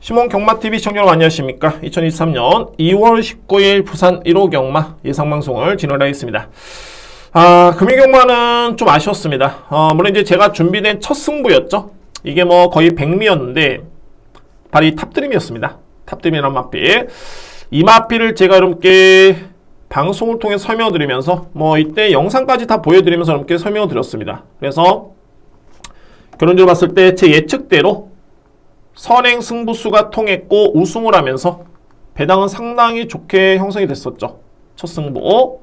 시몬 경마TV 시청자 여러분 안녕하십니까. 2023년 2월 19일 부산 1호 경마 예상방송을 진행하겠습니다. 금일경마는 좀 아쉬웠습니다. 물론 이제 제가 준비된 첫 승부였죠. 이게 뭐 거의 백미였는데 바로 이 탑드림이었습니다. 탑드림이란 마필. 이 마필을 제가 여러분께 방송을 통해 설명을 드리면서 뭐 이때 영상까지 다 보여드리면서 여러분께 설명을 드렸습니다. 그래서 결론적으로 봤을 때 제 예측대로 선행 승부수가 통했고 우승을 하면서 배당은 상당히 좋게 형성이 됐었죠. 첫 승부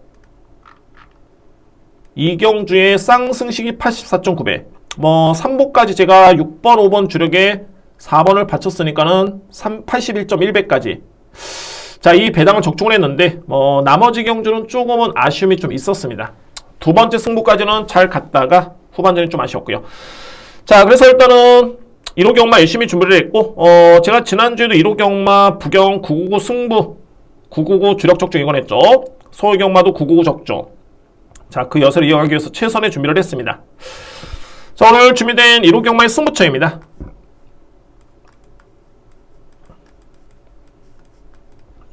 이경주의 쌍승식이 84.9배. 뭐 3보까지 제가 6번 5번 주력에 4번을 바쳤으니까는 81.1배까지 자, 이 배당을 적중을 했는데 뭐 나머지 경주는 조금은 아쉬움이 좀 있었습니다. 두 번째 승부까지는 잘 갔다가 후반전이 좀 아쉬웠고요. 자, 그래서 일단은 1호 경마 열심히 준비를 했고 제가 지난주에도 1호 경마 부경 999 승부 999 주력 적중 이건했죠. 서울 경마도 999 적중. 자, 그 여세를 이어가기 위해서 최선의 준비를 했습니다. 자, 오늘 준비된 1호 경마의 승부처입니다.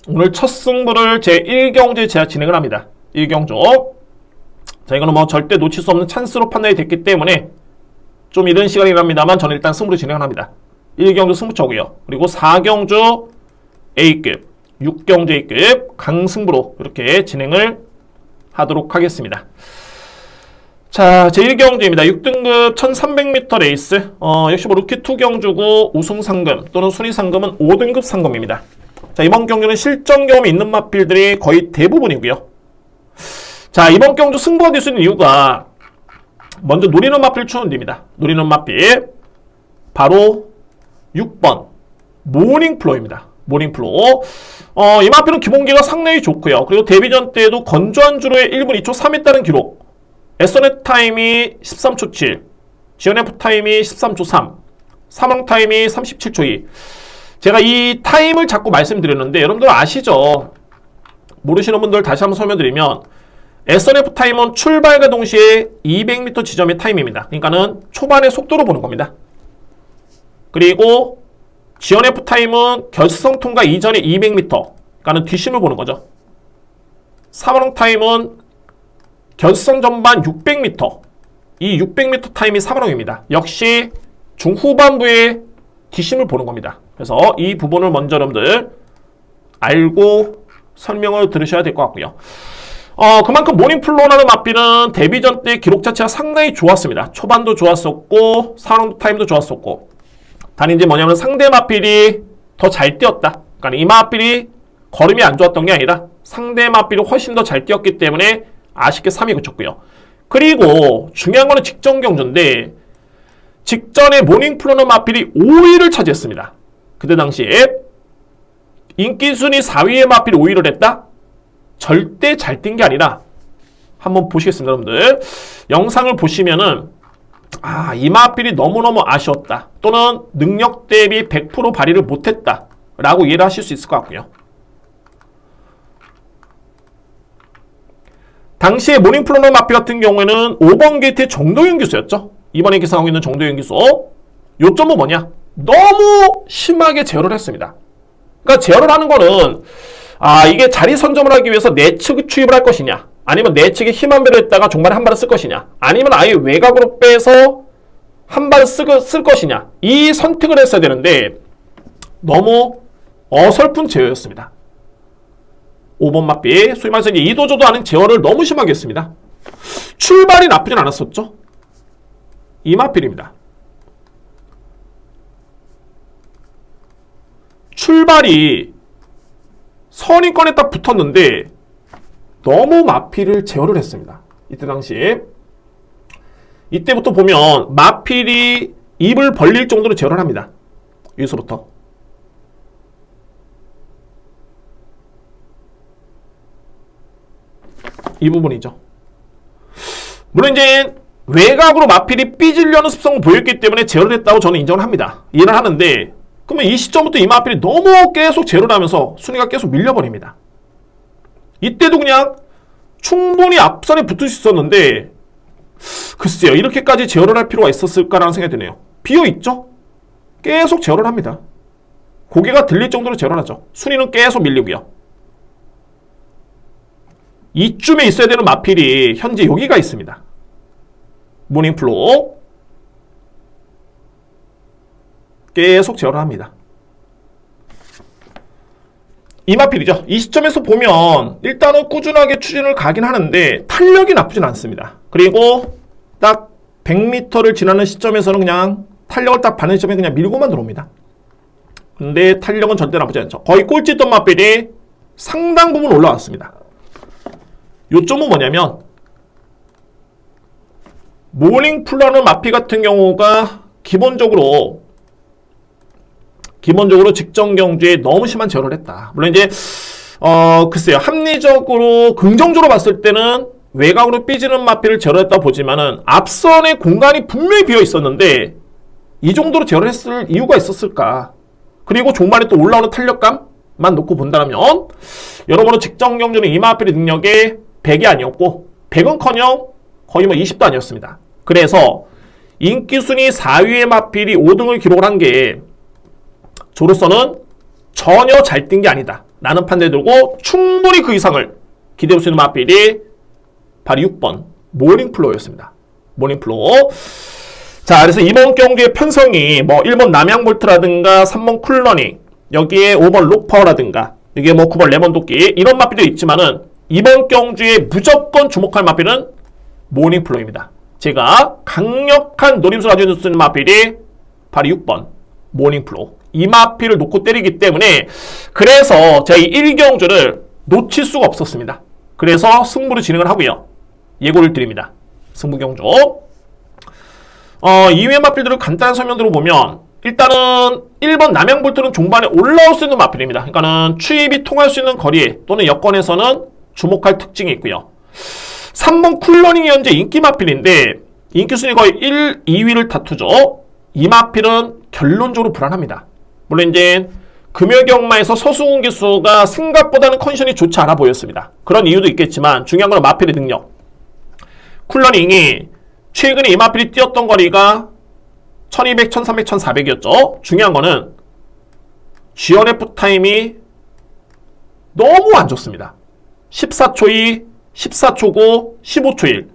오늘 첫 승부를 제 1경주에 제가 진행을 합니다. 1경주. 자, 이거는 뭐 절대 놓칠 수 없는 찬스로 판단이 됐기 때문에 좀 이른 시간이긴 합니다만 저는 일단 승부를 진행을 합니다. 1경주 승부처고요. 그리고 4경주 A급, 6경주 A급 강승부로 이렇게 진행을 하도록 하겠습니다. 자, 제1경주입니다. 6등급 1300m 레이스. 역시 뭐 루키2 경주고 우승 상금 또는 순위 상금은 5등급 상금입니다. 자, 이번 경주는 실전 경험이 있는 마필들이 거의 대부분이고요. 자, 이번 경주 승부가 될 수 있는 이유가 먼저 노리는 마필 추천드립니다. 노리는 마필 바로 6번 모닝플로입니다. 모닝플로. 이 마필은 기본기가 상당히 좋고요. 그리고 데뷔전 때에도 건조한 주로에 1분 2초 3 했다는 기록. 에서넷 타임이 13초 7, 지연F 타임이 13초 3, 사망 타임이 37초 2. 제가 이 타임을 자꾸 말씀드렸는데 여러분들 아시죠? 모르시는 분들 다시 한번 설명드리면 SNF 타임은 출발과 동시에 200m 지점의 타임입니다. 그러니까는 초반의 속도로 보는 겁니다. 그리고 GNF 타임은 결승 통과 이전의 200m, 그러니까는 뒷심을 보는 거죠. 사망 타임은 결승 전반 600m, 이 600m 타임이 사망입니다. 역시 중후반부의 뒷심을 보는 겁니다. 그래서 이 부분을 먼저 여러분들 알고 설명을 들으셔야 될 것 같고요. 그만큼 모닝플로라는 마필은 데뷔전 때 기록 자체가 상당히 좋았습니다. 초반도 좋았었고 사람 타임도 좋았었고 단지 이제 뭐냐면 상대 마필이 더 잘 뛰었다. 그러니까 이 마필이 걸음이 안 좋았던 게 아니라 상대 마필이 훨씬 더 잘 뛰었기 때문에 아쉽게 3위 그쳤고요. 그리고 중요한 거는 직전 경주인데 직전에 모닝플로는 마필이 5위를 차지했습니다. 그때 당시에 인기 순위 4위의 마필이 5위를 했다? 절대 잘 뛴 게 아니라 한번 보시겠습니다. 여러분들 영상을 보시면은 이 마필이 너무너무 아쉬웠다 또는 능력 대비 100% 발휘를 못했다 라고 이해를 하실 수 있을 것 같고요. 당시에 모닝플로너 마필 같은 경우에는 5번 게이트의 정도윤 기수였죠. 이번에 기상하고 있는 정도윤 기수. 요점은 뭐냐? 너무 심하게 제어를 했습니다. 그러니까 제어를 하는 거는 이게 자리 선점을 하기 위해서 내측 추입을 할 것이냐, 아니면 내측에 힘 한 배를 했다가 종발에 한 발을 쓸 것이냐, 아니면 아예 외곽으로 빼서 한 발을 쓸 것이냐, 이 선택을 했어야 되는데 너무 어설픈 제어였습니다. 5번 마필, 소위 말해서 이도저도 아닌 제어를 너무 심하게 했습니다. 출발이 나쁘진 않았었죠. 이 마필입니다. 출발이 선입권에 딱 붙었는데 너무 마필을 제어를 했습니다. 이때 당시에. 이때부터 보면 마필이 입을 벌릴 정도로 제어를 합니다. 여기서부터. 이 부분이죠. 물론 이제 외곽으로 마필이 삐지려는 습성을 보였기 때문에 제어를 했다고 저는 인정을 합니다. 이해를 하는데 그러면 이 시점부터 이 마필이 너무 계속 제로를 하면서 순위가 계속 밀려버립니다. 이때도 그냥 충분히 앞선에 붙을 수 있었는데 글쎄요, 이렇게까지 제어를 할 필요가 있었을까라는 생각이 드네요. 비어있죠? 계속 제어를 합니다. 고개가 들릴 정도로 제어를 하죠. 순위는 계속 밀리고요. 이쯤에 있어야 되는 마필이 현재 여기가 있습니다. 모닝플로우 계속 제어를 합니다. 이 마필이죠. 이 시점에서 보면 일단은 꾸준하게 추진을 가긴 하는데 탄력이 나쁘진 않습니다. 그리고 딱 100m를 지나는 시점에서는 그냥 탄력을 딱 받는 시점에 그냥 밀고만 들어옵니다. 근데 탄력은 절대 나쁘지 않죠. 거의 꼴찌했던 마필이 상당 부분 올라왔습니다. 요점은 뭐냐면 모닝플로우라는 마필 같은 경우가 기본적으로 직전 경주에 너무 심한 제어를 했다. 물론 이제 글쎄요, 합리적으로 긍정적으로 봤을 때는 외곽으로 삐지는 마필을 제어를 했다 보지만은 앞선의 공간이 분명히 비어 있었는데 이 정도로 제어를 했을 이유가 있었을까? 그리고 종반에 또 올라오는 탄력감만 놓고 본다면 여러분은 직전 경주는 이 마필의 능력에 100이 아니었고 100은커녕 거의 뭐 20도 아니었습니다. 그래서 인기순위 4위의 마필이 5등을 기록을 한 게 저로서는 전혀 잘 뛴 게 아니다 라는 판단이 들고 충분히 그 이상을 기대할 수 있는 마필이 바로 6번 모닝플로우였습니다. 모닝플로우. 자, 그래서 이번 경기의 편성이 뭐 1번 남양볼트라든가 3번 쿨러닝, 여기에 5번 록파워라든가 이게 뭐 9번 레몬도끼 이런 마필도 있지만은 이번 경주에 무조건 주목할 마필은 모닝플로우입니다. 제가 강력한 노림수 가지고 있는 마필이 바로 6번 모닝플로우. 이 마필을 놓고 때리기 때문에 그래서 제가 이 1경주를 놓칠 수가 없었습니다. 그래서 승부를 진행을 하고요. 예고를 드립니다. 승부경주. 이외의 마필들을 간단한 설명으로 보면 일단은 1번 남양볼트는 종반에 올라올 수 있는 마필입니다. 그러니까는 추입이 통할 수 있는 거리에 또는 여건에서는 주목할 특징이 있고요. 3번 쿨러닝이 현재 인기 마필인데 인기순위 거의 1, 2위를 다투죠. 이 마필은 결론적으로 불안합니다. 물론 이제 금요경마에서 서승훈 기수가 생각보다는 컨디션이 좋지 않아 보였습니다. 그런 이유도 있겠지만 중요한 건 마필의 능력. 쿨러닝이 최근에 이 마필이 뛰었던 거리가 1200, 1300, 1400이었죠. 중요한 거는 GRF 타임이 너무 안 좋습니다. 14초 2, 14초 9, 15초 1.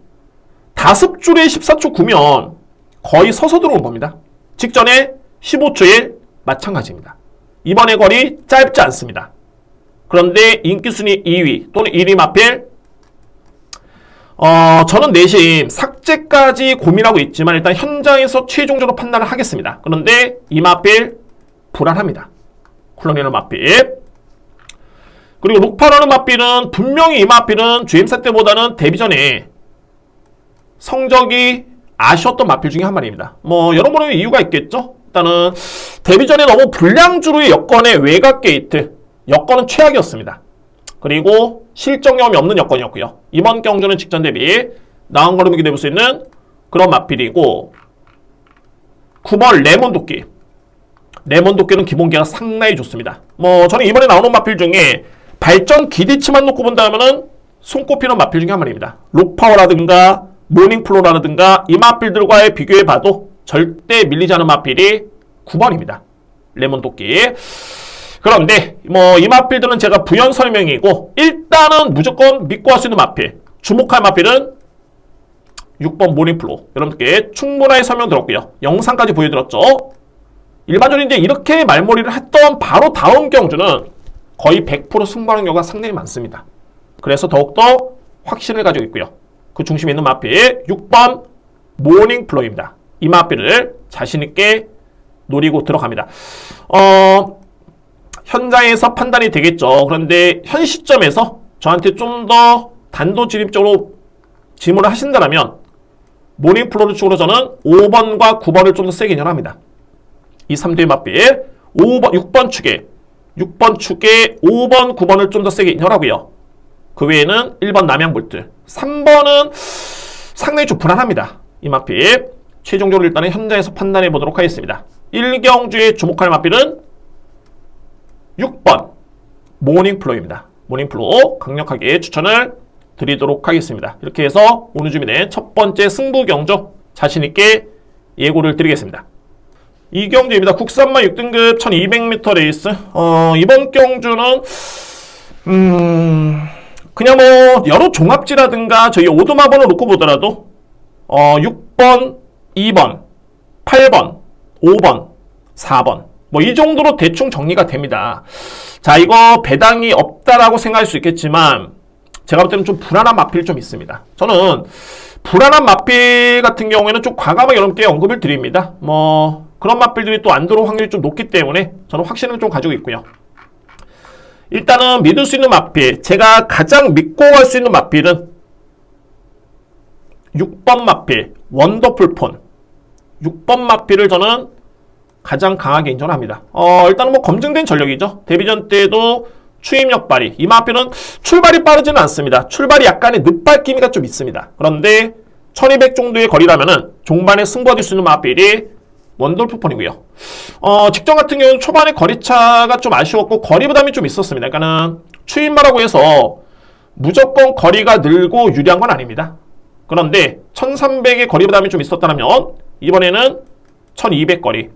5줄에 14초 9면 거의 서서 들어온 겁니다. 직전에 15초 1 마찬가지입니다. 이번의 거리 짧지 않습니다. 그런데 인기순위 2위 또는 1위 마필 저는 내심 삭제까지 고민하고 있지만 일단 현장에서 최종적으로 판단을 하겠습니다. 그런데 이 마필 불안합니다. 쿨러닝의 마필. 그리고 록파라는 마필은 분명히 이 마필은 GM사 때보다는 데뷔 전에 성적이 아쉬웠던 마필 중에 한 마리입니다. 뭐 여러모로 이유가 있겠죠. 일단은 데뷔 전에 너무 불량주로의 여건의 외곽 게이트 여건은 최악이었습니다. 그리고 실적 경험이 없는 여건이었고요. 이번 경주는 직전 대비 나은 걸음이 기대볼 수 있는 그런 마필이고 9번 레몬도끼. 레몬도끼는 기본기가 상당히 좋습니다. 뭐 저는 이번에 나오는 마필 중에 발전 기대치만 놓고 본다면은 손꼽히는 마필 중에 한 마리입니다. 록파워라든가 모닝플로우라든가 이 마필들과의 비교해봐도 절대 밀리지 않은 마필이 9번입니다. 레몬도끼. 그런데 뭐 이 마필들은 제가 부연 설명이고 일단은 무조건 믿고 할 수 있는 마필, 주목할 마필은 6번 모닝플로우. 여러분께 충분하게 설명 들었고요. 영상까지 보여드렸죠. 일반적으로 이제 이렇게 말머리를 했던 바로 다음 경주는 거의 100% 승부하는 경우가 상당히 많습니다. 그래서 더욱더 확신을 가지고 있고요. 그 중심에 있는 마필 6번 모닝플로우입니다. 이 마필을 자신있게 노리고 들어갑니다. 현장에서 판단이 되겠죠. 그런데 현 시점에서 저한테 좀 더 단도직입적으로 질문을 하신다면 모닝플로우 쪽으로 저는 5번과 9번을 좀 더 세게 인정합니다. 이 3대의 마필 5번, 6번 축에 5번, 9번을 좀 더 세게 인정하고요. 그 외에는 1번 남양볼트 3번은 상당히 좀 불안합니다. 이 마필 최종적으로 일단은 현장에서 판단해 보도록 하겠습니다. 1경주에 주목할 마필은 6번 모닝플로우입니다. 모닝플로우 강력하게 추천을 드리도록 하겠습니다. 이렇게 해서 오늘 주민의 첫 번째 승부 경주 자신있게 예고를 드리겠습니다. 이경주입니다. 국산마 6등급 1200m 레이스. 이번 경주는 그냥 뭐 여러 종합지라든가 저희 오도마번을 놓고 보더라도 6번, 2번, 8번, 5번, 4번 뭐 이 정도로 대충 정리가 됩니다. 자, 이거 배당이 없다라고 생각할 수 있겠지만 제가 볼 때는 좀 불안한 마필이 좀 있습니다. 저는 불안한 마필 같은 경우에는 좀 과감하게 여러분께 언급을 드립니다. 뭐 그런 마필들이 또 안 들어올 확률이 좀 높기 때문에 저는 확신을 좀 가지고 있고요. 일단은 믿을 수 있는 마필, 제가 가장 믿고 갈 수 있는 마필은 6번 마필, 원더풀 폰. 6번 마필을 저는 가장 강하게 인정합니다. 일단은 뭐 검증된 전력이죠. 데뷔전 때도 추임력 발휘. 이 마필은 출발이 빠르지는 않습니다. 출발이 약간의 늦발기미가 좀 있습니다. 그런데 1200 정도의 거리라면은 종반에 승부 얻을 수 있는 마필이 원더풀폰이고요. 직전 같은 경우는 초반에 거리차가 좀 아쉬웠고 거리 부담이 좀 있었습니다. 그러니까는 추임마라고 해서 무조건 거리가 늘고 유리한 건 아닙니다. 그런데 1300의 거리 부담이 좀 있었다면 이번에는 1200 거리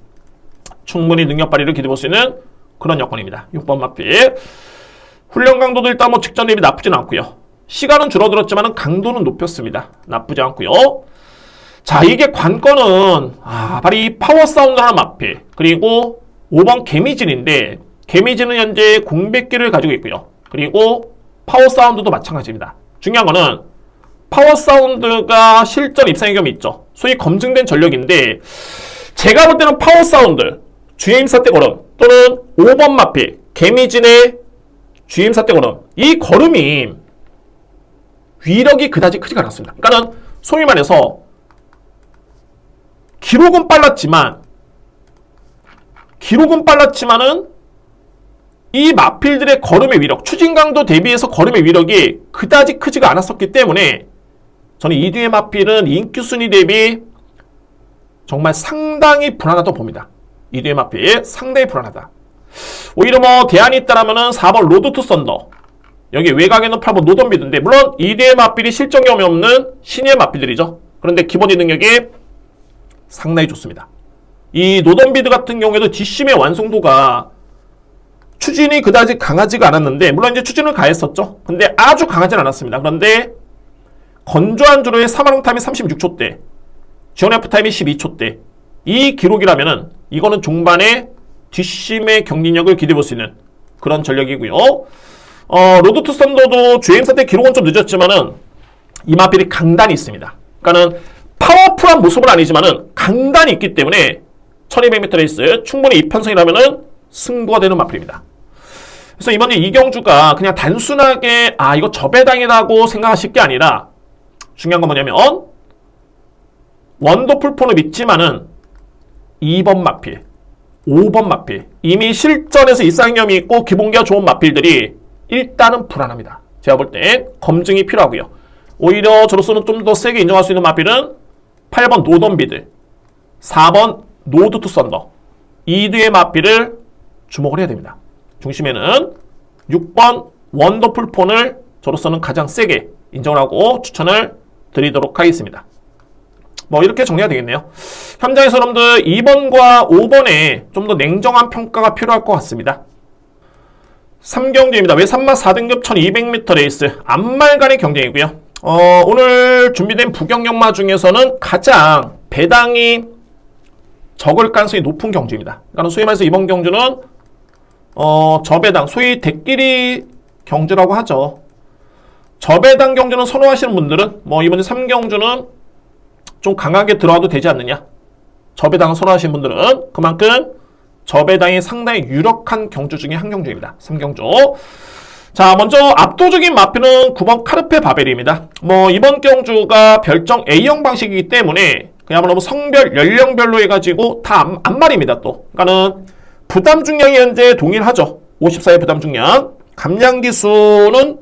충분히 능력 발휘를 기대볼 수 있는 그런 여건입니다. 6번 마필. 훈련 강도도 일단 뭐 직전 대비 나쁘진 않고요. 시간은 줄어들었지만 강도는 높였습니다. 나쁘지 않고요. 자, 이게 관건은 바로 이 파워 사운드라는 마필 그리고 5번 개미진인데 개미진은 현재 공백기를 가지고 있고요. 그리고 파워 사운드도 마찬가지입니다. 중요한 거는 파워 사운드가 실전 입상의 경험이 있죠. 소위 검증된 전력인데 제가 볼 때는 파워 사운드 GM사 때 걸음 또는 5번 마필 개미진의 GM사 때 걸음 이 걸음이 위력이 그다지 크지가 않았습니다. 그러니까는 소위 말해서 기록은 빨랐지만은 이 마필들의 걸음의 위력, 추진 강도 대비해서 걸음의 위력이 그다지 크지가 않았었기 때문에 저는 이 뒤의 마필은 인기 순위 대비 정말 상당히 불안하다고 봅니다. 이 뒤의 마필 상당히 불안하다. 오히려 뭐 대안이 있다라면은 4번 로드 투 썬더 여기 외곽에는 8번 노던비드인데 물론 이 뒤의 마필이 실전 경험이 없는 신예 마필들이죠. 그런데 기본이 능력이 상당히 좋습니다. 이 노던비드 같은 경우에도 뒷심의 완성도가 추진이 그다지 강하지가 않았는데 물론 이제 추진을 가했었죠. 근데 아주 강하진 않았습니다. 그런데 건조한 주로의 사마롱 타임이 36초대 지원 F 타임이 12초대 이 기록이라면은 이거는 종반에 뒷심의 경쟁력을 기대해 볼 수 있는 그런 전력이고요. 로드 투 썬더도 주행사 때 기록은 좀 늦었지만은 이 마필이 강단이 있습니다. 그러니까는 파워풀한 모습은 아니지만은 강단이 있기 때문에 1200m 레이스 충분히 이편성이라면은 승부가 되는 마필입니다. 그래서 이번에 이경주가 그냥 단순하게 이거 저배당이라고 생각하실 게 아니라 중요한 건 뭐냐면 원더풀폰을 믿지만은 2번 마필, 5번 마필 이미 실전에서 이상형이 있고 기본기가 좋은 마필들이 일단은 불안합니다. 제가 볼 때 검증이 필요하고요. 오히려 저로서는 좀 더 세게 인정할 수 있는 마필은 8번 노던비드, 4번 노드 투 썬더 이 뒤의 마필을 주목을 해야 됩니다. 중심에는 6번 원더풀 폰을 저로서는 가장 세게 인정을 하고 추천을 드리도록 하겠습니다. 뭐 이렇게 정리가 되겠네요. 현장에서 여러분들 2번과 5번에 좀 더 냉정한 평가가 필요할 것 같습니다. 3경주입니다. 외산마 4등급 1200m 레이스 앞말 간의 경쟁이고요. 오늘 준비된 부경연마 중에서는 가장 배당이 적을 가능성이 높은 경주입니다. 그러니까 소위 말해서 이번 경주는 저배당, 소위 대끼리 경주라고 하죠. 저배당 경주는 선호하시는 분들은 뭐 이번에 3경주는 좀 강하게 들어와도 되지 않느냐. 저배당을 선호하시는 분들은 그만큼 저배당이 상당히 유력한 경주 중에 한 경주입니다. 3경주. 자, 먼저 압도적인 마필은 9번 카르페 바벨입니다. 뭐 이번 경주가 별정 A형 방식이기 때문에 그야말로 성별, 연령별로 해가지고 다 앞말입니다. 또 그러니까는 부담 중량이 현재 동일하죠. 54의 부담 중량. 감량 기수는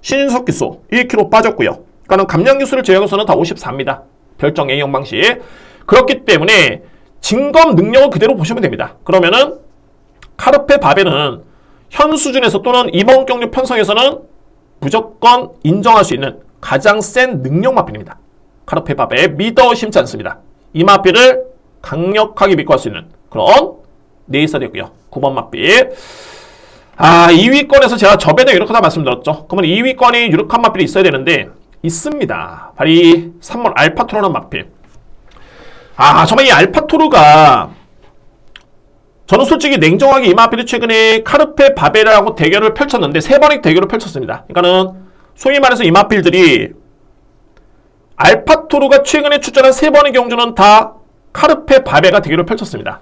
신인석 기수 1kg 빠졌고요. 그러니까는 감량 기수를 제외해서는 다 54입니다. 별정 A형 방식. 그렇기 때문에 진검 능력을 그대로 보시면 됩니다. 그러면은 카르페 바벨은 현 수준에서 또는 이번 경주 편성에서는 무조건 인정할 수 있는 가장 센 능력 마필입니다. 카르페 바벨 믿어 심지 않습니다. 이 마필을 강력하게 믿고 할 수 있는 그런 네이스가 되고요. 9번 마필. 2위권에서 제가 저배당 유력하다 말씀드렸죠. 그러면 2위권이 유력한 마필이 있어야 되는데 있습니다. 바로 이 3번 알파토르라는 마필. 정말 이 알파토르가 저는 솔직히 냉정하게 이 마필이 최근에 카르페 바베라하고 대결을 펼쳤는데 3번의 대결을 펼쳤습니다. 그러니까는 소위 말해서 이 마필들이 알파토르가 최근에 출전한 3번의 경주는 다 카르페 바베가 대결을 펼쳤습니다.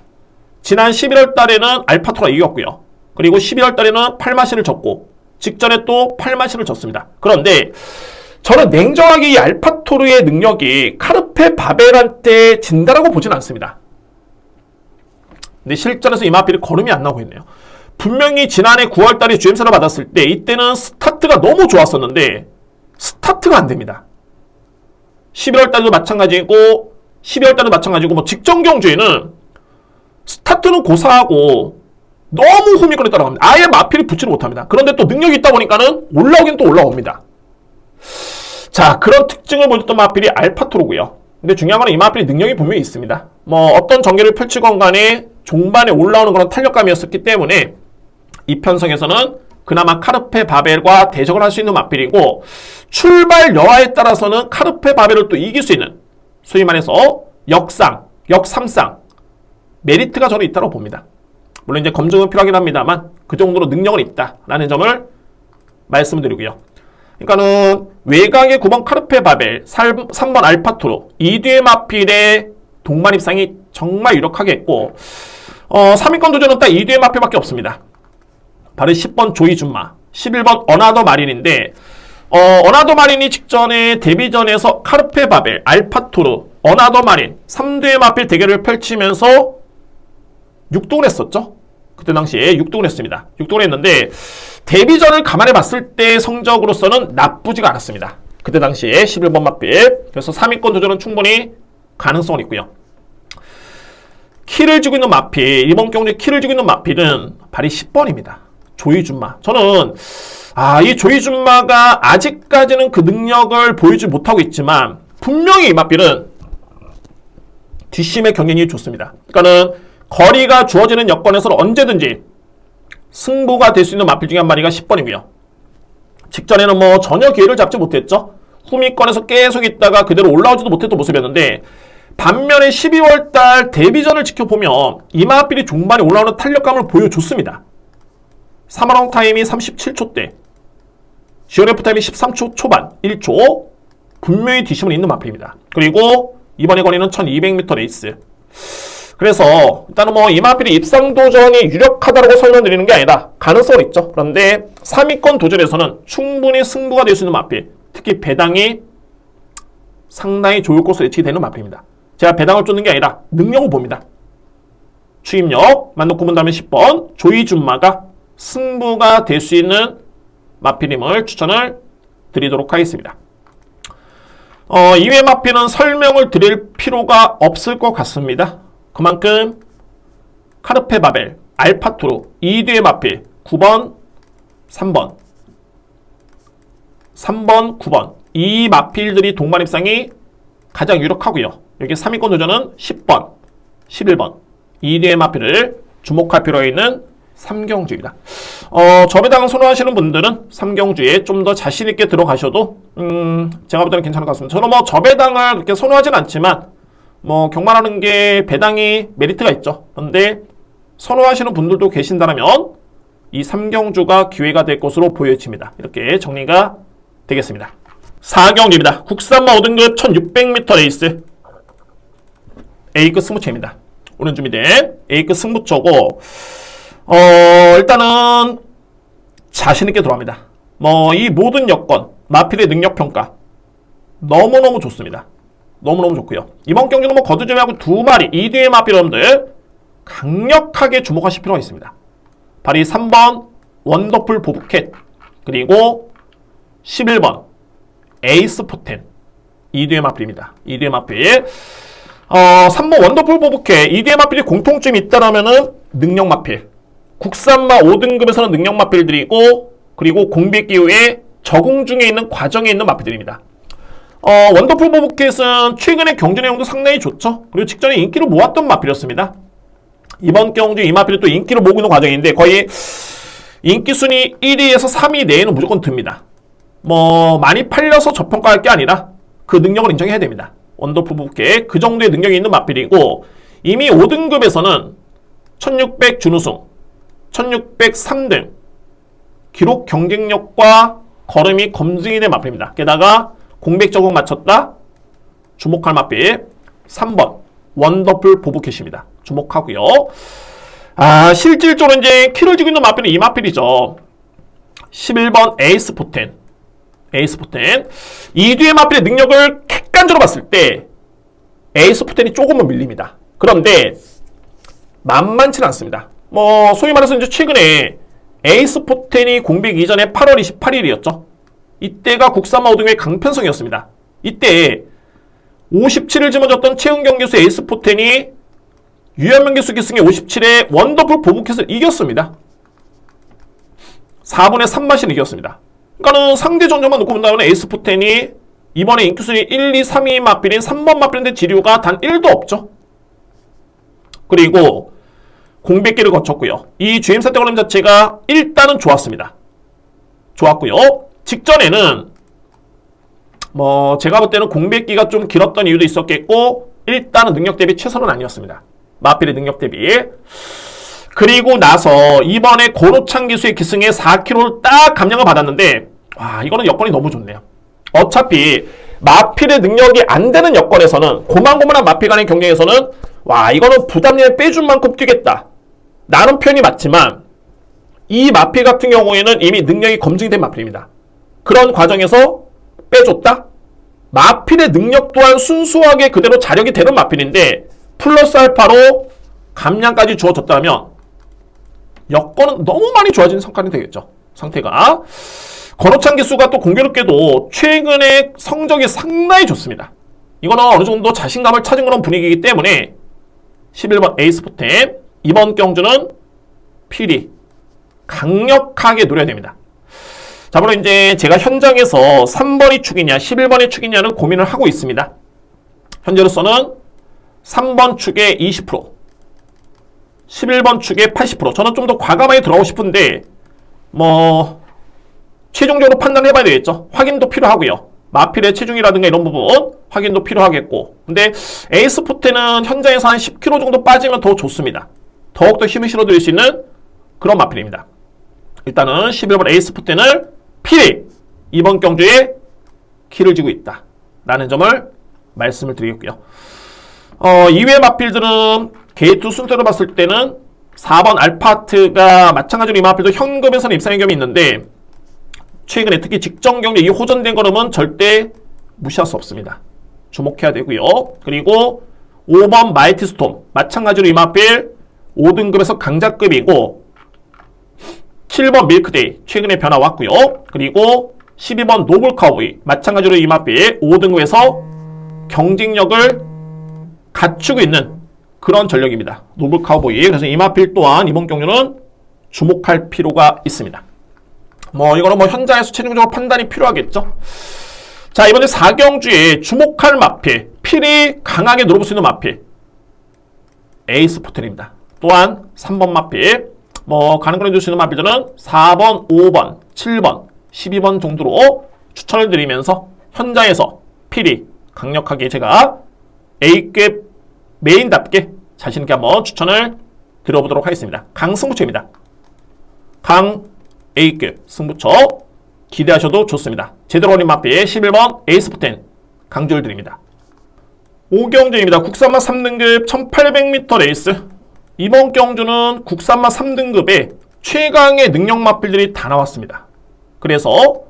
지난 11월 달에는 알파토르가 이겼고요. 그리고 12월 달에는 팔마시를 졌고 직전에 또 팔마시를 졌습니다. 그런데 저는 냉정하게 이 알파토르의 능력이 카르페 바벨한테 진다라고 보진 않습니다. 근데 실전에서 이 마필이 걸음이 안 나오고 있네요. 분명히 지난해 9월 달에 GM사를 받았을 때 이때는 스타트가 너무 좋았었는데 스타트가 안 됩니다. 11월 달도 마찬가지고 12월 달도 마찬가지고 뭐 직전 경주에는 스타트는 고사하고 너무 후미권에 따라갑니다. 아예 마필이 붙지를 못합니다. 그런데 또 능력이 있다 보니까는 올라오긴 또 올라옵니다. 자, 그런 특징을 보여줬던 마필이 알파토르고요. 근데 중요한 건 이 마필이 능력이 분명히 있습니다. 뭐 어떤 전개를 펼치건 간에 종반에 올라오는 그런 탄력감이었었기 때문에 이 편성에서는 그나마 카르페 바벨과 대적을 할 수 있는 마필이고 출발 여하에 따라서는 카르페 바벨을 또 이길 수 있는 소위 말해서 역상, 역삼상 메리트가 저는 있다고 봅니다. 물론 이제 검증은 필요하긴 합니다만 그 정도로 능력은 있다라는 점을 말씀을 드리고요. 그러니까는 외곽의 9번 카르페 바벨, 3번 알파토르, 이 뒤의 마필의 동반 입상이 정말 유력하게 했고 3위권 도전은 딱 이 뒤의 마필밖에 없습니다. 바로 10번 조이준마, 11번 어나더 마린인데 어나더 마린이 직전에 데뷔전에서 카르페 바벨, 알파토르, 어나더 마린 3대의 마필 대결을 펼치면서 6등을 했었죠. 그때 당시에 6등을 했습니다. 6등을 했는데 데뷔전을 감안해 봤을 때 성적으로서는 나쁘지가 않았습니다. 그때 당시에 11번 마필. 그래서 3위권 도전은 충분히 가능성은 있고요. 키를 쥐고 있는 마필, 이번 경주에 키를 쥐고 있는 마필은 바로 10번입니다. 조이준마. 저는 이 조이준마가 아직까지는 그 능력을 보이지 못하고 있지만 분명히 이 마필은 뒷심의 경쟁력이 좋습니다. 그러니까는 거리가 주어지는 여건에서는 언제든지 승부가 될 수 있는 마필 중에 한 마리가 10번이고요. 직전에는 뭐 전혀 기회를 잡지 못했죠. 후미권에서 계속 있다가 그대로 올라오지도 못했던 모습이었는데 반면에 12월달 데뷔전을 지켜보면 이 마필이 종반에 올라오는 탄력감을 보여줬습니다. 3마라운 타임이 37초대, GRF 타임이 13초 초반, 1초. 분명히 뒷심은 있는 마필입니다. 그리고 이번에 거리는 1200m 레이스. 그래서 일단은 뭐 이 마필이 입상 도전이 유력하다고 설명드리는 게 아니라 가능성은 있죠. 그런데 3위권 도전에서는 충분히 승부가 될 수 있는 마필, 특히 배당이 상당히 좋을 것으로 예측이 되는 마필입니다. 제가 배당을 쫓는 게 아니라 능력을 봅니다. 추임력 만놓고 본다면 10번 조이준마가 승부가 될 수 있는 마필임을 추천을 드리도록 하겠습니다. 이외 마필은 설명을 드릴 필요가 없을 것 같습니다. 그만큼 카르페 바벨, 알파토르, 이 뒤의 마필 9번, 3번 3번, 9번 이 마필들이 동반 입상이 가장 유력하고요. 여기 3위권 도전은 10번, 11번 이 뒤의 마필을 주목할 필요가 있는 3경주입니다. 저배당을 선호하시는 분들은 3경주에 좀 더 자신있게 들어가셔도 제가 볼 때는 괜찮을 것 같습니다. 저는 뭐 저배당을 그렇게 선호하진 않지만 뭐 경만하는 게 배당이 메리트가 있죠. 그런데 선호하시는 분들도 계신다면 이 3경주가 기회가 될 것으로 보여집니다. 이렇게 정리가 되겠습니다. 4경주입니다. 국산마 5등급 1600m 레이스 A급 승부처입니다. 오늘 준비된 A급 승부처고 일단은 자신있게 들어갑니다. 뭐 이 모든 여건, 마필의 능력평가 너무너무 좋습니다. 너무너무 좋고요. 이번 경기는 뭐 거두절미하고 2마리, 이 뒤의 마필 여러분들 강력하게 주목하실 필요가 있습니다. 바로 이 3번 원더풀 보브캣, 그리고 11번 에이스 포텐, 이 뒤의 마필입니다. 이 뒤의 마필 3번 원더풀 보브캣, 이 뒤의 마필이 공통점이 있다라면은 능력 마필, 국산마 5등급에서는 능력 마필들이고, 그리고 공백 기후에 적응 중에 있는 과정에 있는 마필들입니다. 원더풀 보부켓은 최근에 경주 내용도 상당히 좋죠. 그리고 직전에 인기를 모았던 마필이었습니다. 이번 경주 이 마필이 또 인기를 모으는 과정인데 거의 인기 순위 1위에서 3위 내에는 무조건 듭니다. 많이 팔려서 저평가할 게 아니라 그 능력을 인정해야 됩니다. 원더풀 보부켓 그 정도의 능력이 있는 마필이고 이미 5등급에서는 1600 준우승, 1600 3등 기록 경쟁력과 걸음이 검증이 된 마필입니다. 게다가 공백 적응 맞췄다. 주목할 마필 3번 원더풀 보부켓입니다. 주목하고요. 실질적으로 이제 키를 쥐고 있는 마필은 이 마필이죠. 11번 에이스 포텐. 에이스 포텐. 이 뒤의 마필의 능력을 객관적으로 봤을 때 에이스 포텐이 조금은 밀립니다. 그런데 만만치는 않습니다. 소위 말해서 이제 최근에 에이스 포텐이 공백 이전에 8월 28일이었죠. 이때가 국산마 5등의 강편성이었습니다. 이때 57을 짊어졌던 최은경 기수 에이스 포텐이 유현명 기수 기승의 57에 원더풀 보부켓을 이겼습니다. 4분의 3마신을 이겼습니다. 그러니까는 상대 전적만 놓고 본다면 에이스 포텐이 이번에 인기순위 1, 2, 3위 마필인 3번 마필인데 지류가 단 1도 없죠. 그리고 공백기를 거쳤고요. 이 GM사 때 걸음 자체가 일단은 좋았습니다. 좋았고요. 직전에는 제가 볼 때는 공백기가 좀 길었던 이유도 있었겠고 일단은 능력 대비 최선은 아니었습니다. 마필의 능력 대비. 그리고 나서 이번에 고노창 기수의 기승에 4kg를 딱 감량을 받았는데 이거는 여건이 너무 좋네요. 어차피 마필의 능력이 안 되는 여건에서는 고만고만한 마필 간의 경쟁에서는 이거는 부담량을 빼준 만큼 뛰겠다 라는 표현이 맞지만 이 마필 같은 경우에는 이미 능력이 검증이 된 마필입니다. 그런 과정에서 빼줬다? 마필의 능력 또한 순수하게 그대로 자력이 되는 마필인데 플러스 알파로 감량까지 주어졌다면 여건은 너무 많이 좋아진 성과이 되겠죠. 상태가. 건호창 기수가 또 공교롭게도 최근에 성적이 상당히 좋습니다. 이거는 어느 정도 자신감을 찾은 그런 분위기이기 때문에 11번 에이스 포텐 이번 경주는 필히 강력하게 노려야 됩니다. 자, 물론 이제 제가 현장에서 3번이 축이냐 11번이 축이냐는 고민을 하고 있습니다. 현재로서는 3번 축에 20%, 11번 축에 80%. 저는 좀 더 과감하게 들어가고 싶은데 최종적으로 판단해봐야 되겠죠. 확인도 필요하고요. 마필의 체중이라든가 이런 부분 확인도 필요하겠고. 근데 에이스 포텐은 현장에서 한 10kg 정도 빠지면 더 좋습니다. 더욱더 힘을 실어드릴 수 있는 그런 마필입니다. 일단은 11번 에이스 포텐을 필히 이번 경주에 키를 쥐고 있다 라는 점을 말씀을 드리겠고요. 이외의 마필들은 게이트 순서로 봤을 때는 4번 알파트가 마찬가지로 이 마필도 현금에서는 입상의 경험이 있는데 최근에 특히 직전 경주에 이 호전된 걸음은 절대 무시할 수 없습니다. 주목해야 되고요. 그리고 5번 마이티 스톰 마찬가지로 이 마필 5등급에서 강자급이고 7번 밀크데이 최근에 변화 왔고요. 그리고 12번 노블 카우보이 마찬가지로 이 마필 5등급에서 경쟁력을 갖추고 있는 그런 전력입니다. 노블 카우보이. 그래서 이 마필 또한 이번 경주는 주목할 필요가 있습니다. 이거는 현장에서 최종적으로 판단이 필요하겠죠. 자, 이번에 4경주에 주목할 마필, 필히 강하게 노려볼 수 있는 마필 에이스 포텐입니다. 또한 3번 마필, 가는 걸 해줄 수 있는 마필들은 4번, 5번, 7번, 12번 정도로 추천을 드리면서 현장에서 필히 강력하게 제가 A급 메인답게 자신있게 한번 추천을 드려보도록 하겠습니다. 강승부처입니다. 강 A급 승부처 기대하셔도 좋습니다. 제대로 올린 마필 11번 에이스 포텐 강조를 드립니다. 5경주입니다. 국산마 3등급 1800m 레이스. 이번 경주는 국산마 3등급에 최강의 능력 마필들이 다 나왔습니다. 그래서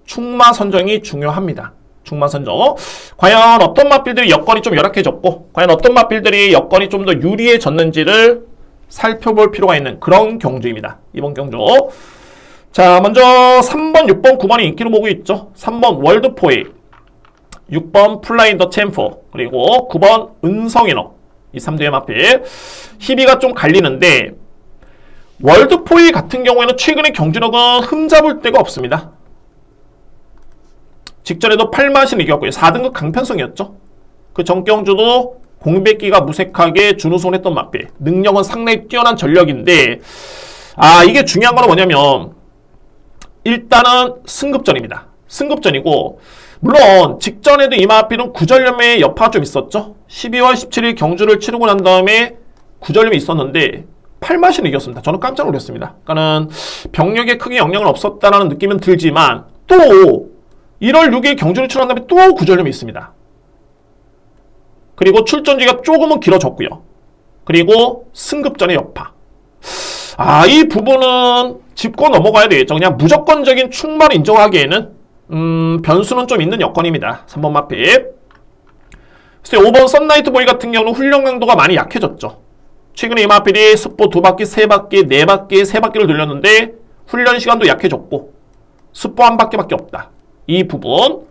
충마 선정이 중요합니다. 충마 선정. 과연 어떤 마필들이 여건이 좀 열악해졌고 과연 어떤 마필들이 여건이 좀 더 유리해졌는지를 살펴볼 필요가 있는 그런 경주입니다. 이번 경주. 자, 먼저 3번, 6번, 9번이 인기를 모으고 있죠. 3번 월드포이, 6번 플라인 더 챔프, 그리고 9번 은성인어. 이 3대의 마필. 희비가 좀 갈리는데 월드포이 같은 경우에는 최근의 경주력은 흠잡을 데가 없습니다. 직전에도 8마신을 이겼고요. 4등급 강편성이었죠. 그 정경주도 공백기가 무색하게 준우승을 했던 마필. 능력은 상당히 뛰어난 전력인데 이게 중요한 건 뭐냐면 일단은 승급전입니다. 승급전이고 물론 직전에도 이 마필은 구전염의 여파가 좀 있었죠. 12월 17일 경주를 치르고 난 다음에 구전염이 있었는데 8마신을 이겼습니다. 저는 깜짝 놀랐습니다. 그러니까는 병력에 크게 영향은 없었다는 느낌은 들지만 또 1월 6일 경주를 치른 다음에 또 구전염이 있습니다. 그리고 출전지가 조금은 길어졌고요. 그리고 승급전의 여파. 이 부분은 짚고 넘어가야 되겠죠. 그냥 무조건적인 충만을 인정하기에는 변수는 좀 있는 여건입니다. 3번 마필. 그래서 5번 썬나이트 보이 같은 경우는 훈련 강도가 많이 약해졌죠. 최근에 이 마필이 습보 2바퀴, 3바퀴, 4바퀴, 3바퀴를 돌렸는데 훈련 시간도 약해졌고 습보 1바퀴밖에 없다. 이 부분.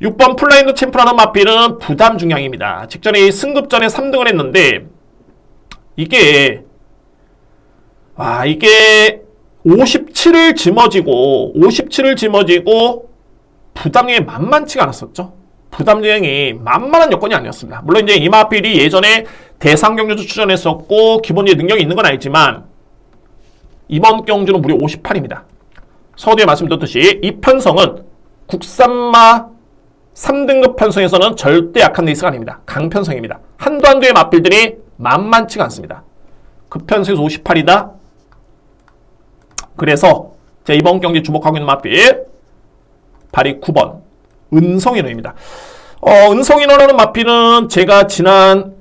6번 플라인드 챔프라는 마필은 부담 중량입니다. 직전에 이 승급전에 3등을 했는데 이게 57을 짊어지고 부담량이 만만치가 않았었죠. 부담량이 만만한 여건이 아니었습니다. 물론 이제 이 마필이 예전에 대상 경주도 출전했었고 기본적인 능력이 있는 건 알지만 이번 경주는 무려 58입니다. 서두에 말씀드렸듯이 이 편성은 국산마 3등급 편성에서는 절대 약한 레이스가 아닙니다. 강편성입니다. 한두의 마필들이 만만치가 않습니다. 그 편성에서 58이다. 그래서 제가 이번 경기 주목하고 있는 마필 발이 9번 은성인호입니다. 은성인호라는 마필은 제가 지난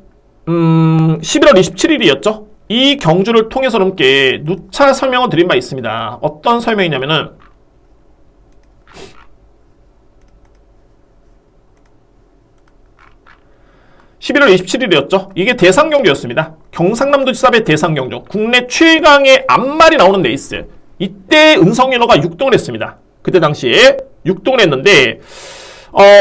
11월 27일이었죠. 이 경주를 통해서 함께 누차 설명을 드린 바 있습니다. 어떤 설명이냐면은 11월 27일이었죠. 이게 대상경주였습니다. 경상남도 지사배 대상경주. 국내 최강의 앞말이 나오는 레이스. 이때 은성인호가 6등을 했습니다. 그때 당시에 6등을 했는데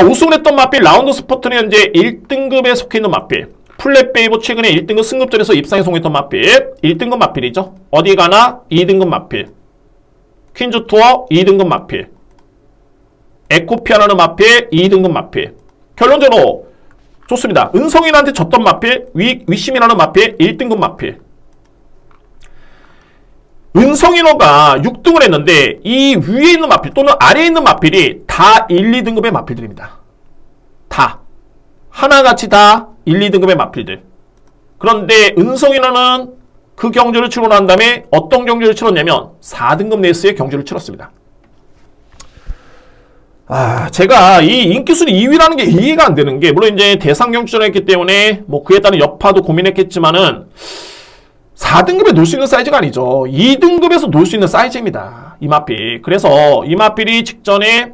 우승을 했던 마필 라운드 스포트는 현재 1등급에 속해 있는 마필. 플랫베이브 최근에 1등급 승급전에서 입상에 성공했던 마필. 1등급 마필이죠. 어디 가나 2등급 마필. 퀸즈 투어 2등급 마필. 에코피아라는 마필 2등급 마필. 결론적으로 좋습니다. 은성인한테 졌던 마필, 위심이라는 마필, 1등급 마필. 은성인호가 6등을 했는데 이 위에 있는 마필 또는 아래에 있는 마필이 다 1, 2등급의 마필들입니다. 다. 하나같이 다 1, 2등급의 마필들. 그런데 은성인호는 그 경주를 치르고 난 다음에 어떤 경주를 치렀냐면 4등급 레이스의 경주를 치렀습니다. 제가 이 인기순위 2위라는 게 이해가 안 되는 게, 물론 이제 대상 경주전을 했기 때문에 뭐 그에 따른 여파도 고민했겠지만은 4등급에 놓을 수 있는 사이즈가 아니죠. 2등급에서 놓을 수 있는 사이즈입니다. 이 마필. 그래서 이 마필이 직전에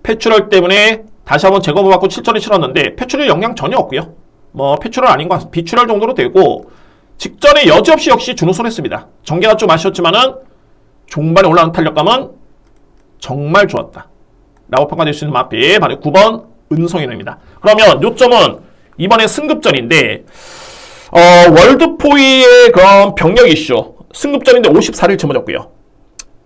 폐출혈 때문에 다시 한번 제거부 받고 7전에 치렀는데 폐출혈 영향 전혀 없고요. 뭐 폐출혈 아닌 것 같습니다. 비출혈 정도로 되고 직전에 여지없이 역시 준우승을 했습니다. 전개가 좀 아쉬웠지만은 종반에 올라오는 탄력감은 정말 좋았다 라고 평가될 수 있는 마필 바로 9번 은성인호입니다. 그러면 요점은 이번에 승급전인데 월드포이의 그런 병력 이슈 승급전인데 54를 짊어졌고요.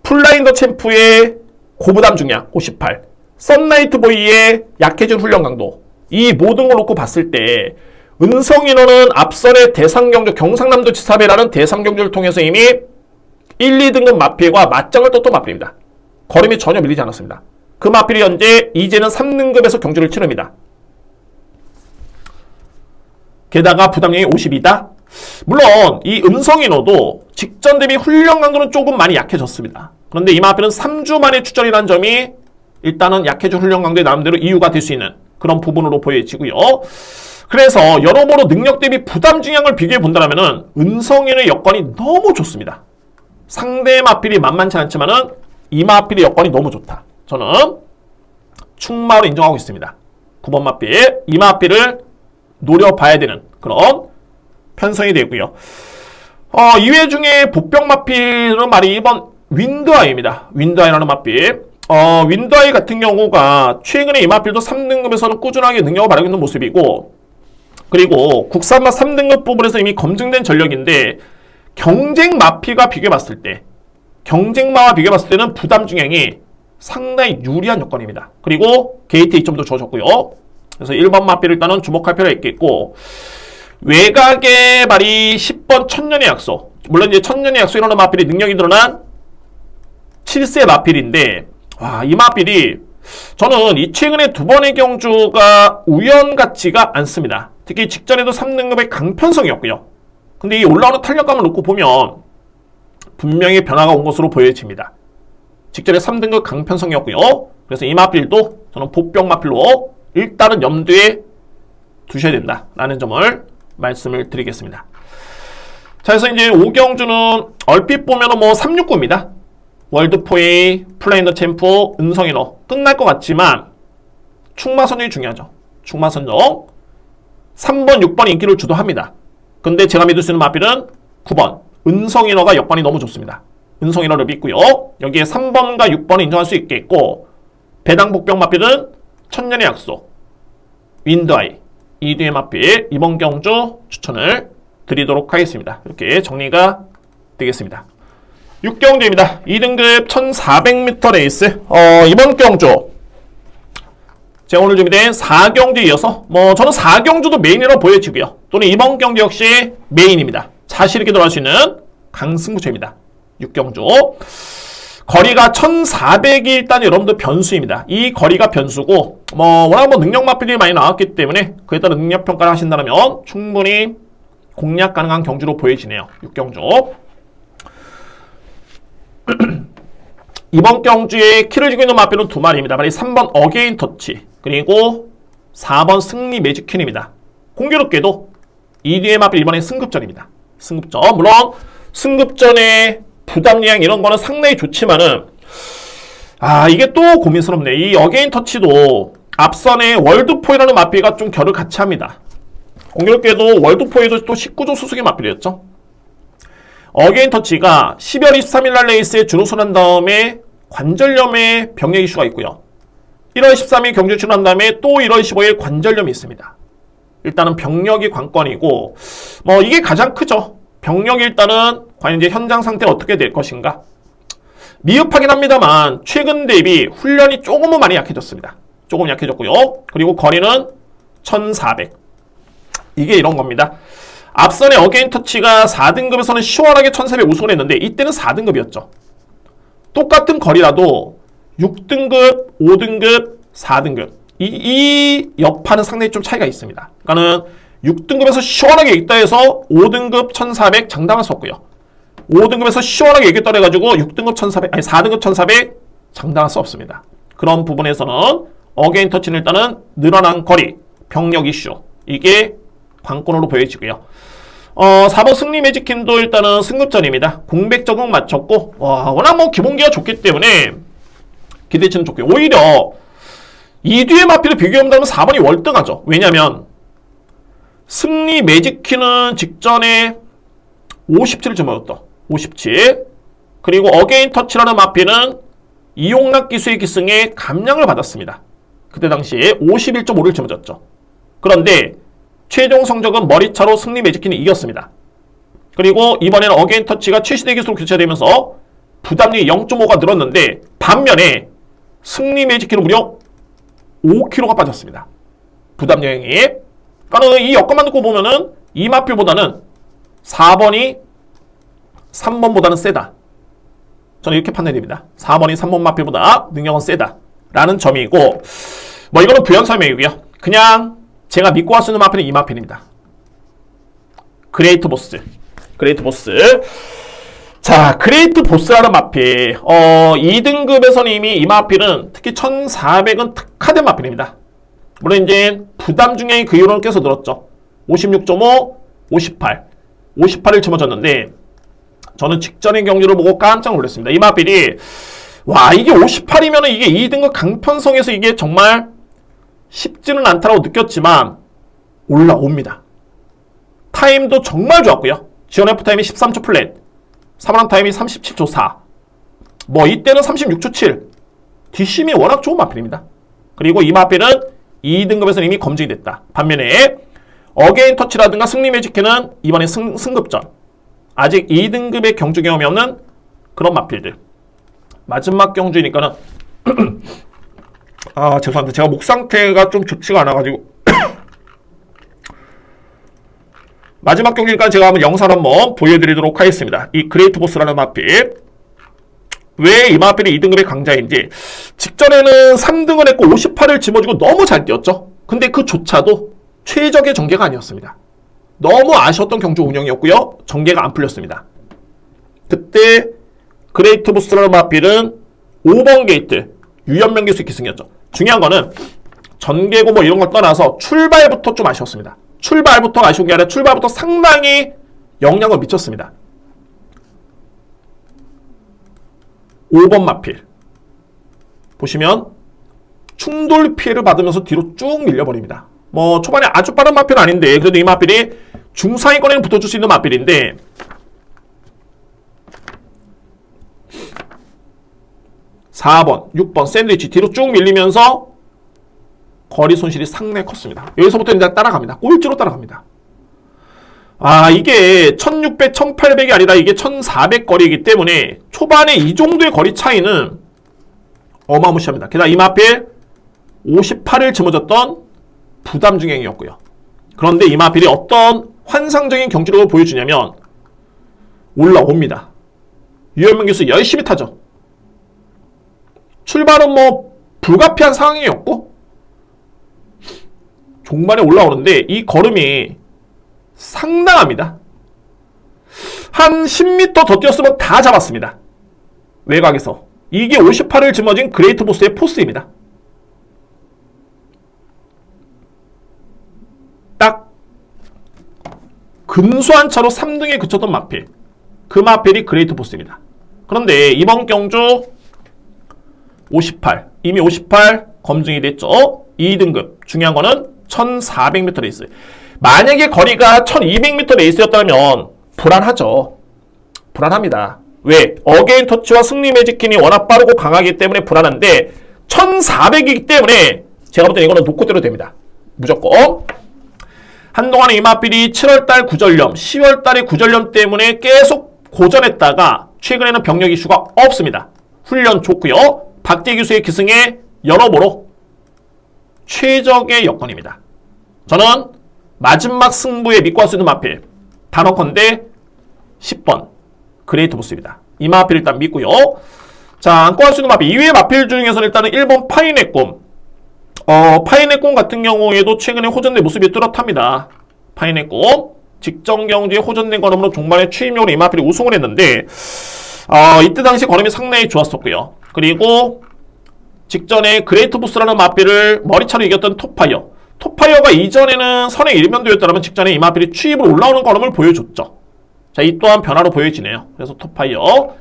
풀라인더 챔프의 고부담 중량 58, 썬나이트 보이의 약해진 훈련 강도, 이 모든 걸 놓고 봤을 때 은성인호는 앞선의 대상경주 경상남도 지사배라는 대상경주를 통해서 이미 1, 2등급 마필과 맞짱을 떴던 마필입니다. 걸음이 전혀 밀리지 않았습니다. 그 마필이 현재 이제는 3등급에서 경주를 치릅니다. 게다가 부담량이 52다. 물론 이 은성인호도 직전 대비 훈련 강도는 조금 많이 약해졌습니다. 그런데 이 마필은 3주 만에 출전이라는 점이 일단은 약해진 훈련 강도에 나름대로 이유가 될 수 있는 그런 부분으로 보여지고요. 그래서 여러모로 능력 대비 부담 중량을 비교해 본다면 은성인의 여건이 너무 좋습니다. 상대 마필이 만만치 않지만은 이 마필의 여건이 너무 좋다. 저는 충마로 인정하고 있습니다. 9번 마필, 이 마필을 노려봐야 되는 그런 편성이 되고요. 이외 중에 복병 마필은 말이 2번 윈드아이입니다. 윈드아이라는 마필. 윈드아이 같은 경우가 최근에 이 마필도 3등급에서는 꾸준하게 능력을 발휘하고 있는 모습이고, 그리고 국산마 3등급 부분에서 이미 검증된 전력인데 경쟁 마필과 비교해봤을 때, 경쟁마와 비교해봤을 때는 부담 중량이 상당히 유리한 여건입니다. 그리고 게이트 2점도 주어졌고요. 그래서 1번 마필을 일단은 주목할 필요가 있겠고, 외곽의 발이 10번 천년의 약소. 물론 이제 천년의 약소이라는 마필이 능력이 드러난 7세 마필인데, 이 마필이 저는 이 최근에 두 번의 경주가 우연 같지가 않습니다. 특히 직전에도 3등급의 강편성이었고요. 근데 이 올라오는 탄력감을 놓고 보면 분명히 변화가 온 것으로 보여집니다. 직전에 3등급 강편성이었고요. 그래서 이 마필도 저는 보병 마필로 일단은 염두에 두셔야 된다라는 점을 말씀을 드리겠습니다. 자, 그래서 이제 5경주는 얼핏 보면은 뭐 369입니다. 월드포이, 플레인 더 챔프, 은성인어 끝날 것 같지만 충마선정이 중요하죠. 충마선정 3번, 6번 인기를 주도합니다. 근데 제가 믿을 수 있는 마필은 9번 은성인어가 역반이 너무 좋습니다. 은성인어를 믿고요. 여기에 3번과 6번을 인정할 수 있겠고, 배당복병 마필은 천년의 약소, 윈드아이, 이뒤의 마필 이번 경주 추천을 드리도록 하겠습니다. 이렇게 정리가 되겠습니다. 6경주입니다. 2등급 1400m 레이스. 이번 경주 제가 오늘 준비된 4경주에 이어서 저는 4경주도 메인이라고 보여지고요. 또는 이번 경주 역시 메인입니다. 자신있게 들어갈 수 있는 강승부처입니다. 6경주 거리가 1400이 일단 여러분들 변수입니다. 이 거리가 변수고 워낙 능력 마필이 많이 나왔기 때문에 그에 따른 능력 평가를 하신다면 충분히 공략 가능한 경주로 보여지네요. 6경주 이번 경주에 키를 쥐고 있는 마필은 두 마리입니다. 바로 3번 어게인 터치 그리고 4번 승리 매직퀸입니다. 공교롭게도 이 뒤의 마필 이번에 승급전입니다. 승급전 물론 승급전의 부담량 이런 거는 상당히 좋지만은 이게 또 고민스럽네. 이 어게인 터치도 앞선의 월드포이라는 마필과 좀 결을 같이 합니다. 공교롭게도 월드포이도 또 19조 수수의 마필이었죠. 어게인 터치가 12월 23일 날 레이스에 준우승한 다음에 관절염의 병력 이슈가 있고요. 1월 13일 경주 출연한 다음에 또 1월 15일 관절염이 있습니다. 일단은 병력이 관건이고 이게 가장 크죠. 병력이 일단은 과연 이제 현장 상태 어떻게 될 것인가. 미흡하긴 합니다만 최근 대비 훈련이 조금은 많이 약해졌습니다. 조금 약해졌고요. 그리고 거리는 1400. 이게 이런 겁니다. 앞선의 어게인 터치가 4등급에서는 시원하게 1400 우승을 했는데 이때는 4등급이었죠. 똑같은 거리라도 6등급, 5등급, 4등급 이 여파는 상당히 좀 차이가 있습니다. 그러니까는 6등급에서 시원하게 이겼다 해서 5등급 1400 장담할 수 없고요. 5등급에서 시원하게 이겼다 해가지고 6등급 1400, 4등급 1400 장담할 수 없습니다. 그런 부분에서는 어게인 터치는 일단은 늘어난 거리, 병력 이슈 이게 관건으로 보여지고요. 4번 승리 매직킨도 일단은 승급전입니다. 공백 적응 맞췄고 워낙 기본기가 좋기 때문에 기대치는 좋고요. 오히려 이 뒤에 마필을 비교해본다면 4번이 월등하죠. 왜냐면 승리 매직키는 직전에 57을 점얻었다. 57. 그리고 어게인 터치라는 마필은 이용락 기수의 기승에 감량을 받았습니다. 그때 당시에 51.5를 점얻었죠. 그런데 최종 성적은 머리차로 승리 매직키는 이겼습니다. 그리고 이번에는 어게인 터치가 최신의 기술로 교체되면서 부담력이 0.5가 늘었는데 반면에 승리 매직키는 무려 5kg가 빠졌습니다. 부담력이. 그러니까 이 여건만 놓고 보면은 이 마필보다는 4번이 3번보다는 세다. 저는 이렇게 판단됩니다. 4번이 3번 마필보다 능력은 세다. 라는 점이고 이거는 부연 설명이고요. 그냥 제가 믿고 할 수 있는 마필은 이 마필입니다. 그레이트 보스. 자, 그레이트 보스라는 마필. 2등급에서는 이미 이 마필은 특히 1400은 특화된 마필입니다. 물론 이제 부담 중량이 그 이후로는 계속 늘었죠. 56.5, 58. 58을 쳐맞았는데 저는 직전의 경주를 보고 깜짝 놀랐습니다. 이 마필이 이게 58이면 이게 2등급 강편성에서 이게 정말 쉽지는 않다라고 느꼈지만 올라옵니다. 타임도 정말 좋았고요. 지원 F 타임이 13초 플랫, 3람 타임이 37초 4. 이때는 36초 7. 뒷심이 워낙 좋은 마필입니다. 그리고 이 마필은 2등급에서 이미 검증이 됐다. 반면에 어게인 터치라든가 승리 매직캐는 이번에 승급전. 아직 2등급의 경주 경험이 없는 그런 마필들. 마지막 경주이니까는 아, 죄송합니다. 제가 목 상태가 좀 좋지가 않아가지고. 마지막 경기니까 제가 한번 영상을 한번 보여드리도록 하겠습니다. 이 그레이트 보스라는 마필. 왜 이 마필이 2등급의 강자인지. 직전에는 3등을 했고 58을 짊어지고 너무 잘 뛰었죠. 근데 그조차도 최적의 전개가 아니었습니다. 너무 아쉬웠던 경주 운영이었고요. 전개가 안 풀렸습니다. 그때 그레이트 보스라는 마필은 5번 게이트 유연명 기수 기승이었죠. 중요한 거는 전개고 뭐 이런 걸 떠나서 출발부터 좀 아쉬웠습니다. 출발부터 아쉬운 게 아니라 출발부터 상당히 영향을 미쳤습니다. 5번 마필 보시면 충돌 피해를 받으면서 뒤로 쭉 밀려버립니다. 뭐 초반에 아주 빠른 마필은 아닌데 그래도 이 마필이 중상위권에는 붙어줄 수 있는 마필인데 (4번) (6번) 샌드위치 뒤로 쭉 밀리면서 거리 손실이 상당히 컸습니다. 여기서부터 이제 따라갑니다. 꼴찌로 따라갑니다. 아, 이게 1600, 1800이 아니라 이게 1400 거리이기 때문에 초반에 이 정도의 거리 차이는 어마무시합니다. 게다가 이 마필 58을 짊어졌던 부담 중행이었고요. 그런데 이 마필이 어떤 환상적인 경기력을 보여주냐면 올라옵니다. 유현명 교수 열심히 타죠. 출발은 뭐 불가피한 상황이었고 종반에 올라오는데 이 걸음이 상당합니다. 한 10m 더 뛰었으면 다 잡았습니다. 외곽에서. 이게 58을 짊어진 그레이트 보스의 포스입니다. 딱 근소한 차로 3등에 그쳤던 마필. 그 마필이 그레이트 보스입니다. 그런데 이번 경주 58 이미 58 검증이 됐죠. 2등급 중요한 거는 1400m 레이스. 만약에 거리가 1200m 레이스였다면 불안하죠. 불안합니다. 왜? 어게인 터치와 승리 매직킨이 워낙 빠르고 강하기 때문에 불안한데 1400이기 때문에 제가 볼 때 이거는 놓고 때려도 됩니다. 무조건. 한동안 이 마필이 7월달 구전염, 10월달에 구전염 때문에 계속 고전했다가 최근에는 병력 이슈가 없습니다. 훈련 좋고요. 박대 기수의 기승에 여러모로 최적의 여건입니다. 저는 마지막 승부에 믿고 할 수 있는 마필 단언컨대 10번 그레이트 보스입니다. 이 마필 일단 믿고요. 자, 안고 할 수 있는 마필 이외의 마필 중에서는 일단은 1번 파인의 꿈. 파인의 꿈 같은 경우에도 최근에 호전된 모습이 뚜렷합니다. 파인의 꿈 직전 경주에 호전된 걸음으로 종반에 취임용으로 이 마필이 우승을 했는데 이때 당시 걸음이 상당히 좋았었고요. 그리고 직전에 그레이트 보스라는 마필을 머리차로 이겼던 톱파이어. 톱파이어가 이전에는 선의 일면도였다면 직전에 이 마필이 취입으로 올라오는 걸음을 보여줬죠. 자, 이 또한 변화로 보여지네요. 그래서 톱파이어.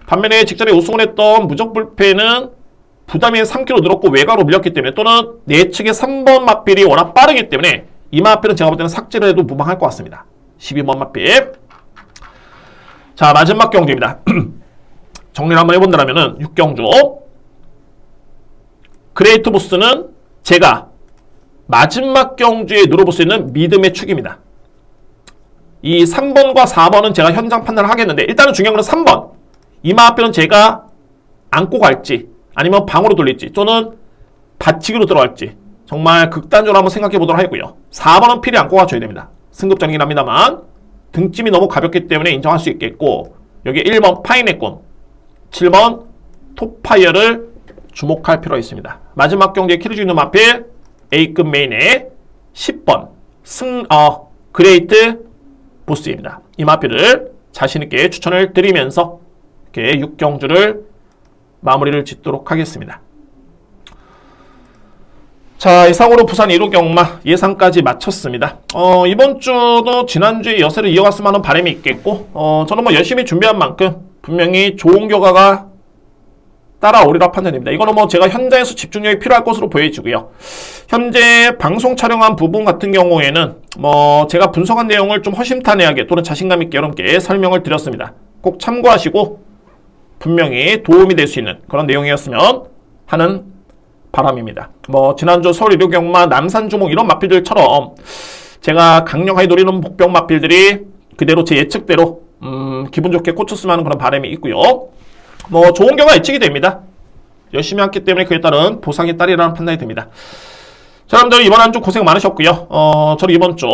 반면에 직전에 우승을 했던 무적불패는 부담이 3kg 늘었고 외곽으로 밀렸기 때문에 또는 내측의 3번 마필이 워낙 빠르기 때문에 이 마필은 제가 볼 때는 삭제를 해도 무방할 것 같습니다. 12번 마필. 자, 마지막 경주입니다. 정리를 한번 해본다면은 6경주. 그레이트 보스는 제가 마지막 경주에 누려볼 수 있는 믿음의 축입니다. 이 3번과 4번은 제가 현장 판단을 하겠는데 일단은 중요한 건 3번. 이 마필은 제가 안고 갈지 아니면 방으로 돌릴지 또는 받치기로 들어갈지 정말 극단적으로 한번 생각해 보도록 하고요. 4번은 필히 안고 가줘야 됩니다. 승급전이긴 합니다만 등짐이 너무 가볍기 때문에 인정할 수 있겠고 여기 1번 파인의 꿈 7번 톱파이어를 주목할 필요가 있습니다. 마지막 경기에 키를 주는 마필 A급 메인의 10번 그레이트 보스입니다. 이 마필을 자신있게 추천을 드리면서 이렇게 6경주를 마무리를 짓도록 하겠습니다. 자, 이상으로 부산 1호 경마 예상까지 마쳤습니다. 이번 주도 지난주에 여세를 이어갔으면 하는 바람이 있겠고 저는 뭐 열심히 준비한 만큼 분명히 좋은 결과가 따라오리라 판단됩니다. 이거는 뭐 제가 현장에서 집중력이 필요할 것으로 보여지고요. 현재 방송 촬영한 부분 같은 경우에는 뭐 제가 분석한 내용을 좀 허심탄회하게 또는 자신감 있게 여러분께 설명을 드렸습니다. 꼭 참고하시고 분명히 도움이 될 수 있는 그런 내용이었으면 하는 바람입니다. 뭐 지난주 서울 1호 경마 남산주목 이런 마필들처럼 제가 강력하게 노리는 복병 마필들이 그대로 제 예측대로 기분 좋게 꽂혔으면 하는 그런 바람이 있고요. 뭐 좋은 결과 예측이 됩니다. 열심히 했기 때문에 그에 따른 보상이 따르리라는 판단이 듭니다. 자, 여러분들 이번 한 주 고생 많으셨고요. 저는 이번 주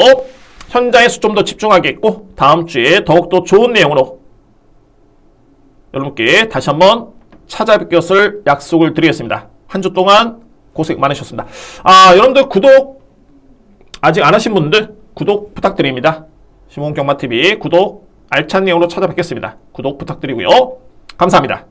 현장에 좀 더 집중하겠고 다음 주에 더욱더 좋은 내용으로 여러분께 다시 한번 찾아뵐 것을 약속을 드리겠습니다. 한 주 동안 고생 많으셨습니다. 여러분들 구독 아직 안 하신 분들 구독 부탁드립니다. 시몬경마TV 구독 알찬 내용으로 찾아뵙겠습니다. 구독 부탁드리고요. 감사합니다.